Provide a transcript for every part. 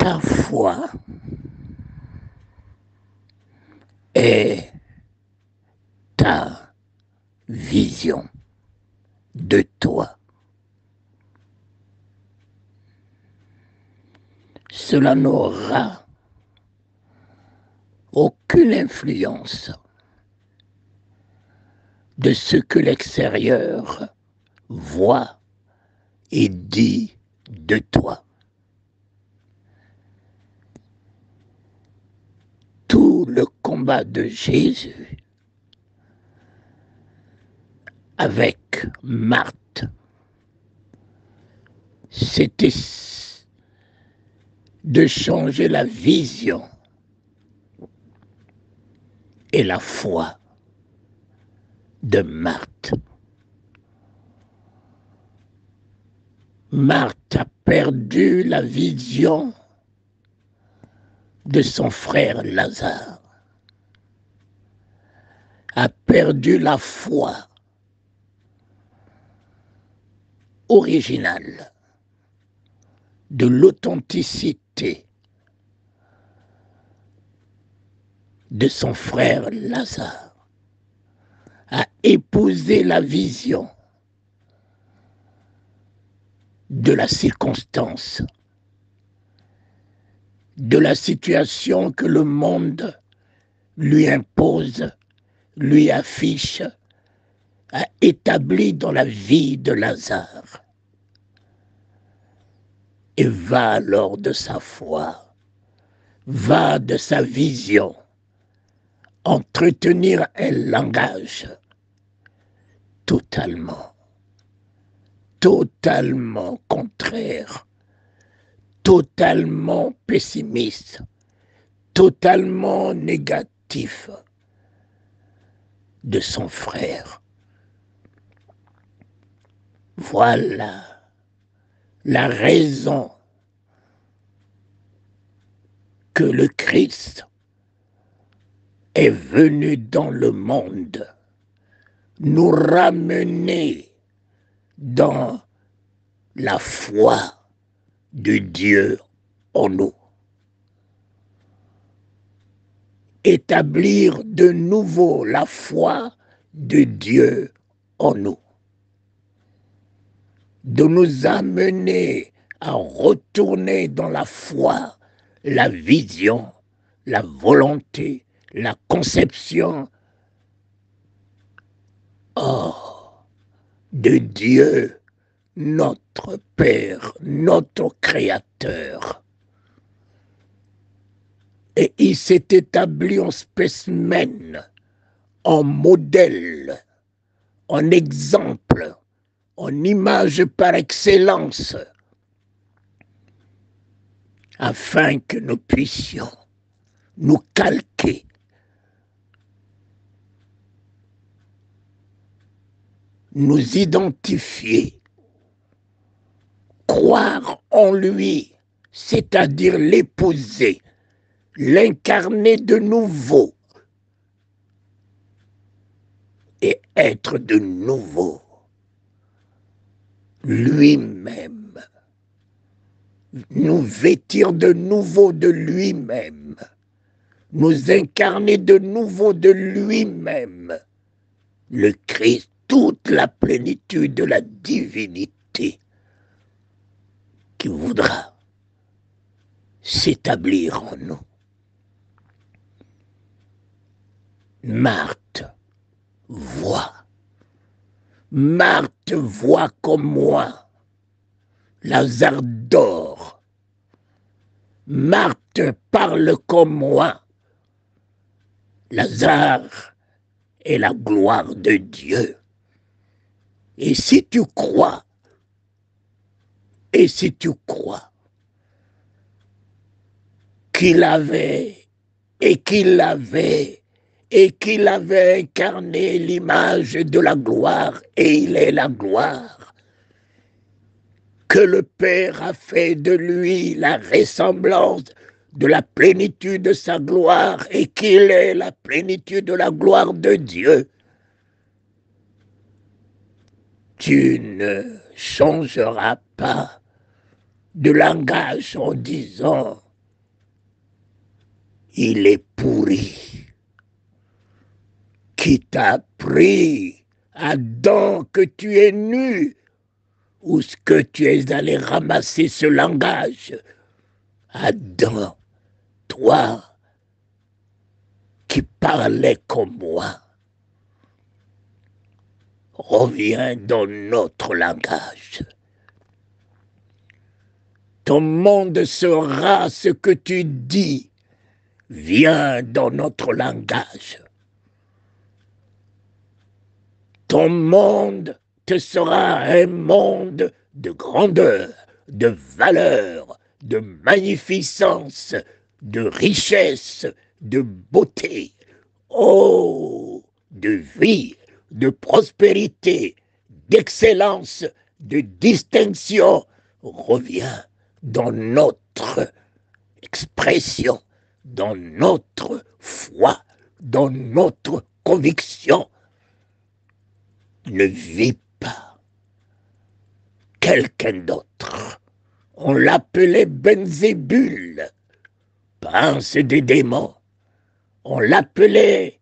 ta foi est ta vision de toi. Cela n'aura aucune influence de ce que l'extérieur voit et dit de toi. Tout le combat de Jésus avec Marthe, c'était de changer la vision et la foi de Marthe. Marthe a perdu la vision de son frère Lazare, a perdu la foi originale de l'authenticité de son frère Lazare, a épousé la vision de la circonstance, de la situation que le monde lui impose, lui affiche, a établi dans la vie de Lazare. Et va alors de sa foi, va de sa vision, entretenir un langage totalement contraire, totalement pessimiste, totalement négatif de son frère. Voilà la raison que le Christ est venu dans le monde nous ramener dans la foi de Dieu en nous. Établir de nouveau la foi de Dieu en nous. De nous amener à retourner dans la foi, la vision, la volonté, la conception de Dieu, notre Père, notre Créateur. Et il s'est établi en spécimen, en modèle, en exemple, en image par excellence, afin que nous puissions nous calquer, nous identifier, croire en lui, c'est-à-dire l'épouser, l'incarner de nouveau et être de nouveau lui-même, nous vêtir de nouveau de lui-même, nous incarner de nouveau de lui-même, le Christ, toute la plénitude de la divinité qui voudra s'établir en nous. Marthe voit. Marthe voit comme moi. Lazare dort. Marthe parle comme moi. Lazare est la gloire de Dieu. Et si tu crois, qu'il avait incarné l'image de la gloire, et il est la gloire, que le Père a fait de lui la ressemblance de la plénitude de sa gloire, et qu'il est la plénitude de la gloire de Dieu, tu ne changeras pas de langage en disant il est pourri. Qui t'a appris, Adam, que tu es nu? Où est-ce que tu es allé ramasser ce langage? Adam, toi qui parlais comme moi, reviens dans notre langage. Ton monde sera ce que tu dis. Viens dans notre langage. Ton monde te sera un monde de grandeur, de valeur, de magnificence, de richesse, de beauté, oh, de vie, de prospérité, d'excellence, de distinction. Reviens dans notre expression, dans notre foi, dans notre conviction. Ne vis pas quelqu'un d'autre. On l'appelait Belzébul, prince des démons. On l'appelait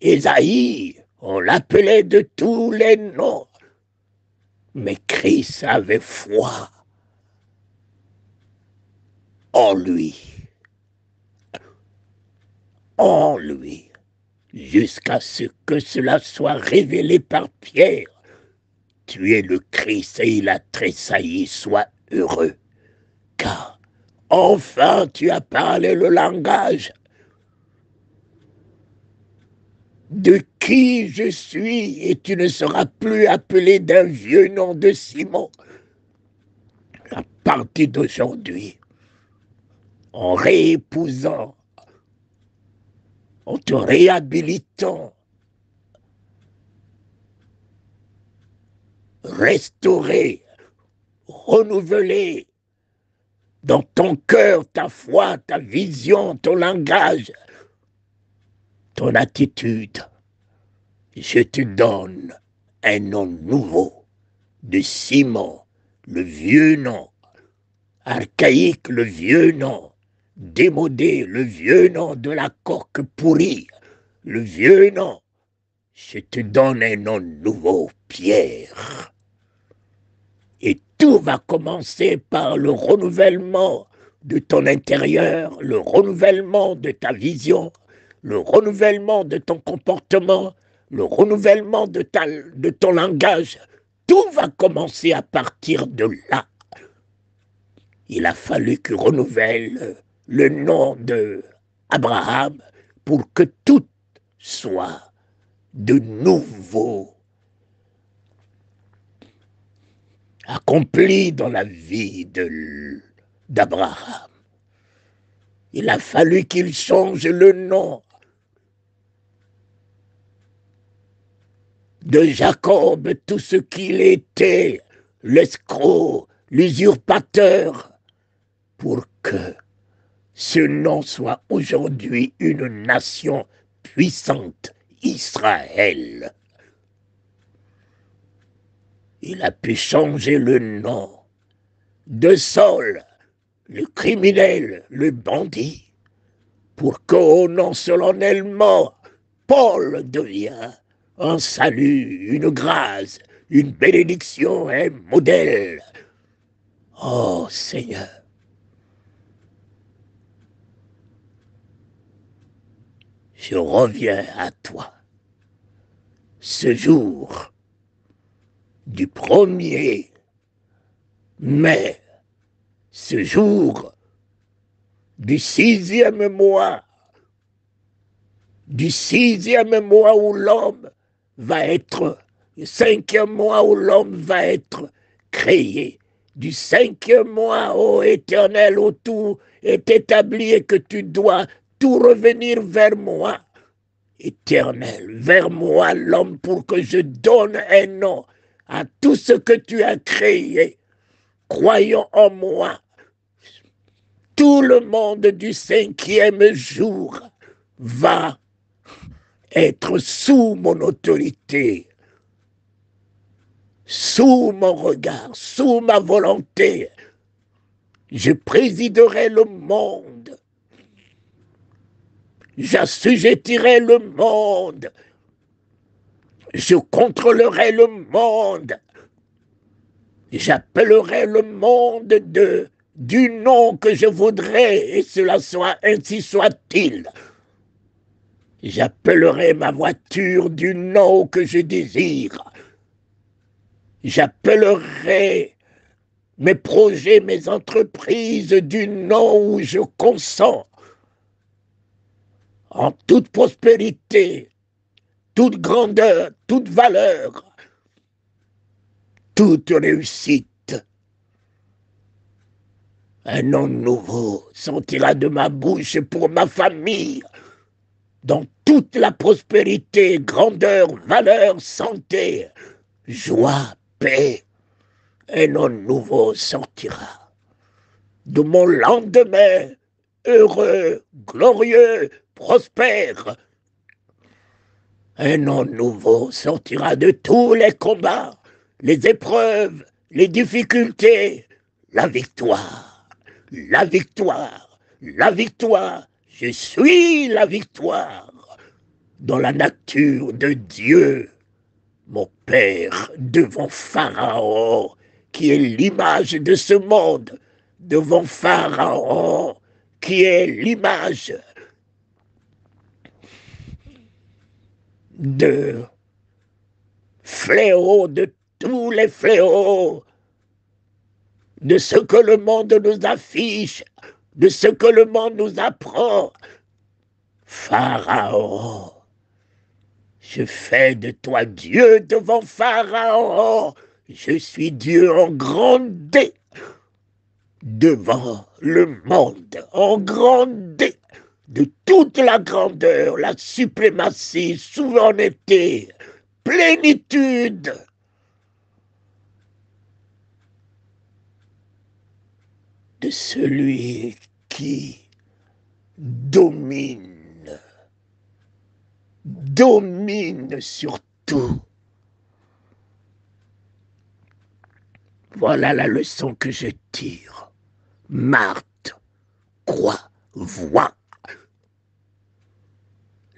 Ésaïe, on l'appelait de tous les noms. Mais Christ avait foi en lui, jusqu'à ce que cela soit révélé par Pierre. Tu es le Christ et il a tressailli, sois heureux, car enfin tu as parlé le langage de qui je suis et tu ne seras plus appelé d'un vieux nom de Simon. À partir d'aujourd'hui, en réépousant, en te réhabilitant, restaurer, renouveler dans ton cœur ta foi, ta vision, ton langage, ton attitude. Je te donne un nom nouveau de Simon, le vieux nom, archaïque, le vieux nom, démodé, le vieux nom de la coque pourrie, le vieux nom. Je te donne un nom nouveau, Pierre. Et tout va commencer par le renouvellement de ton intérieur, le renouvellement de ta vision, le renouvellement de ton comportement, le renouvellement de ton langage. Tout va commencer à partir de là. Il a fallu qu'il renouvelle le nom de Abraham pour que tout soit de nouveau accompli dans la vie d'Abraham. Il a fallu qu'il change le nom de Jacob, tout ce qu'il était, l'escroc, l'usurpateur, pour que ce nom soit aujourd'hui une nation puissante, Israël. Il a pu changer le nom de Saul, le criminel, le bandit, pour qu'au nom solennellement, Paul devient un salut, une grâce, une bénédiction, un modèle. Oh Seigneur, je reviens à toi. Ce jour du 1er mai, ce jour du 6e mois, où l'homme va être, le 5e mois où l'homme va être créé, du 5e mois, ô Éternel, où tout est établi et que tu dois tout revenir vers moi, Éternel, vers moi l'homme, pour que je donne un nom à tout ce que tu as créé. Croyons en moi. Tout le monde du 5e jour va être sous mon autorité, sous mon regard, sous ma volonté. Je présiderai le monde. J'assujettirai le monde. Je contrôlerai le monde. J'appellerai le monde du nom que je voudrais, et cela soit ainsi soit-il. J'appellerai ma voiture du nom que je désire. J'appellerai mes projets, mes entreprises du nom où je consens. En toute prospérité, toute grandeur, toute valeur, toute réussite. Un nom nouveau sortira de ma bouche pour ma famille, dans toute la prospérité, grandeur, valeur, santé, joie, paix. Un nom nouveau sortira de mon lendemain, heureux, glorieux, prospère. Un nom nouveau sortira de tous les combats, les épreuves, les difficultés, la victoire, la victoire, la victoire. Je suis la victoire dans la nature de Dieu, mon Père, devant Pharaon, qui est l'image de ce monde, devant Pharaon, qui est l'image de fléau, de tous les fléaux, de ce que le monde nous affiche, de ce que le monde nous apprend. Pharaon, je fais de toi Dieu devant Pharaon. Je suis Dieu en grande D devant le monde, en grande D, de toute la grandeur, la suprématie, souveraineté, plénitude. De celui qui domine sur tout. Voilà la leçon que je tire. Marthe, crois, vois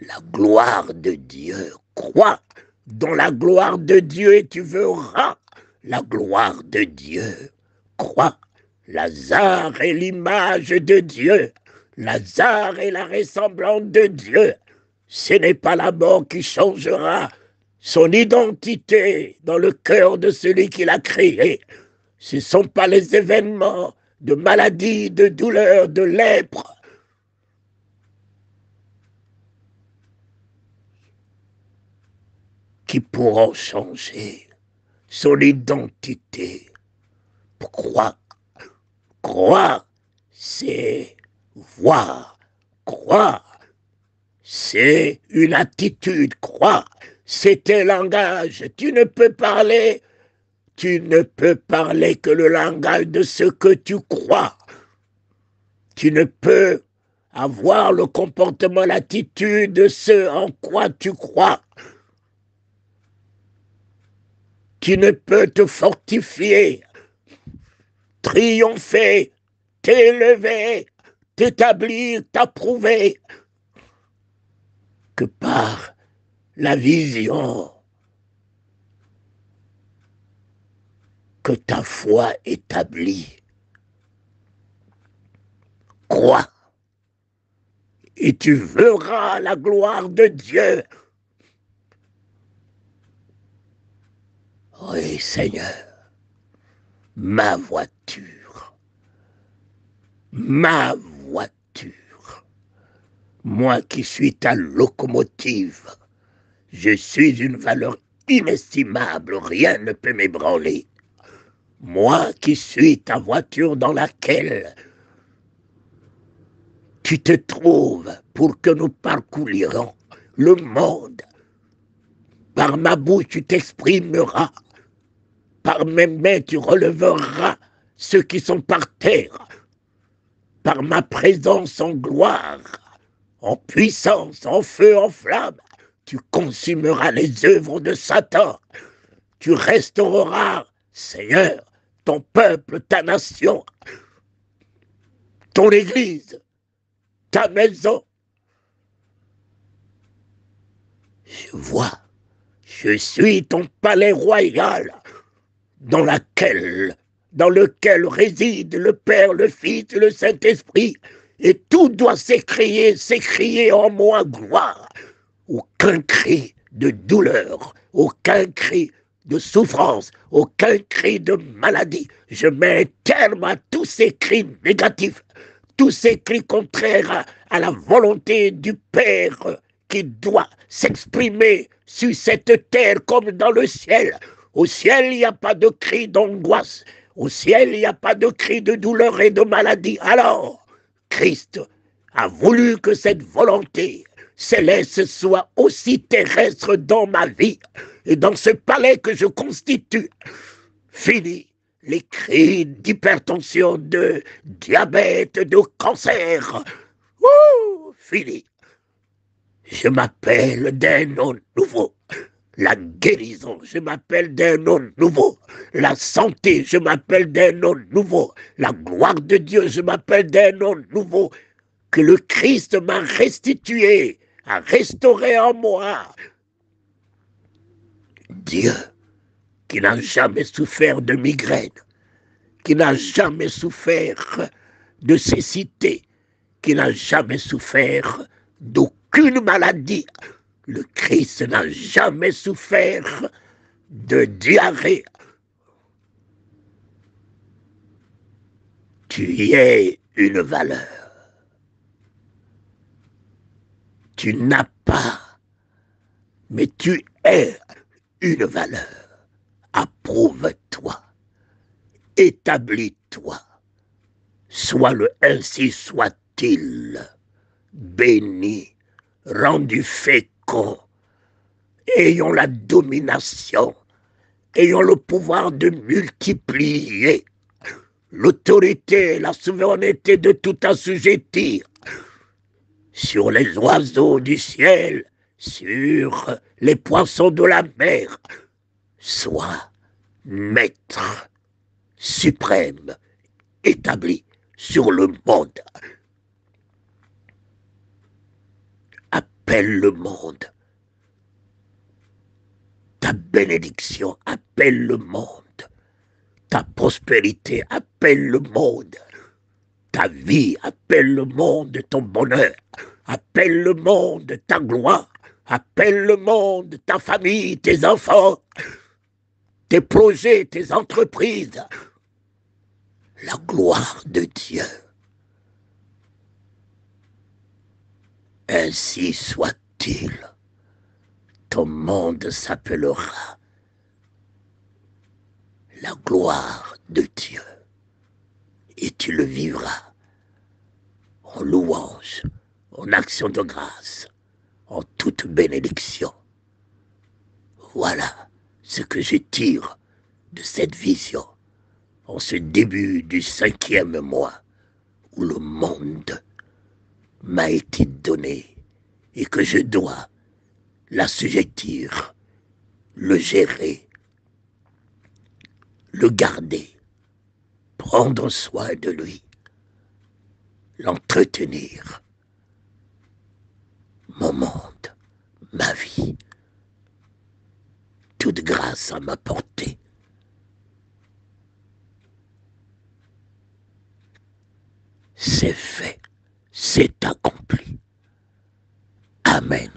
la gloire de Dieu. Crois dans la gloire de Dieu et tu verras la gloire de Dieu. Crois. Lazare est l'image de Dieu. Lazare est la ressemblance de Dieu. Ce n'est pas la mort qui changera son identité dans le cœur de celui qui l'a créé. Ce ne sont pas les événements de maladie, de douleur, de lèpre qui pourront changer son identité. Croire. Croire, c'est voir. Croire, c'est une attitude. Croire, c'est un langage. Tu ne peux parler que le langage de ce que tu crois. Tu ne peux avoir le comportement, l'attitude de ce en quoi tu crois. Tu ne peux te fortifier, triompher, t'élever, t'établir, t'approuver que par la vision que ta foi établit. Crois et tu verras la gloire de Dieu. Oui, Seigneur, ma voiture, moi qui suis ta locomotive, je suis une valeur inestimable, rien ne peut m'ébranler. Moi qui suis ta voiture dans laquelle tu te trouves pour que nous parcourions le monde. Par ma bouche, tu t'exprimeras. Par mes mains, tu relèveras ceux qui sont par terre. Par ma présence en gloire, en puissance, en feu, en flamme, tu consumeras les œuvres de Satan. Tu restaureras, Seigneur, ton peuple, ta nation, ton église, ta maison. Je vois, je suis ton palais royal, dans lequel réside le Père, le Fils et le Saint-Esprit, et tout doit s'écrier en moi gloire. Aucun cri de douleur, aucun cri de souffrance, aucun cri de maladie. Je mets un terme à tous ces cris négatifs, tous ces cris contraires à la volonté du Père qui doit s'exprimer sur cette terre comme dans le ciel. Au ciel, il n'y a pas de cri d'angoisse. Au ciel, il n'y a pas de cri de douleur et de maladie. Alors, Christ a voulu que cette volonté céleste soit aussi terrestre dans ma vie et dans ce palais que je constitue. Fini les cris d'hypertension, de diabète, de cancer. Fini. Je m'appelle d'un nom nouveau. La guérison, je m'appelle d'un nom nouveau. La santé, je m'appelle d'un nom nouveau. La gloire de Dieu, je m'appelle d'un nom nouveau. Que le Christ m'a restitué, a restauré en moi. Dieu, qui n'a jamais souffert de migraine, qui n'a jamais souffert de cécité, qui n'a jamais souffert d'aucune maladie. Le Christ n'a jamais souffert de diarrhée. Tu y es une valeur. Tu n'as pas, mais tu es une valeur. Approuve-toi, établis-toi, sois le ainsi soit-il, béni, rendu fécond, ayons la domination, ayons le pouvoir de multiplier, l'autorité et la souveraineté de tout assujettir sur les oiseaux du ciel, sur les poissons de la mer. Sois maître suprême établi sur le monde. Appelle le monde. Ta bénédiction appelle le monde. Ta prospérité appelle le monde. Ta vie appelle le monde, ton bonheur. Appelle le monde, ta gloire. Appelle le monde, ta famille, tes enfants, tes projets, tes entreprises. La gloire de Dieu. Ainsi soit-il. Ton monde s'appellera la gloire de Dieu. Et tu le vivras en louange, en action de grâce, en toute bénédiction. Voilà ce que je tire de cette vision en ce début du 5e mois où le monde m'a été donné et que je dois l'assujettir, le gérer, le garder, prendre soin de lui, l'entretenir. Mon monde, ma vie, toute grâce à ma portée. C'est fait, c'est accompli. Amen.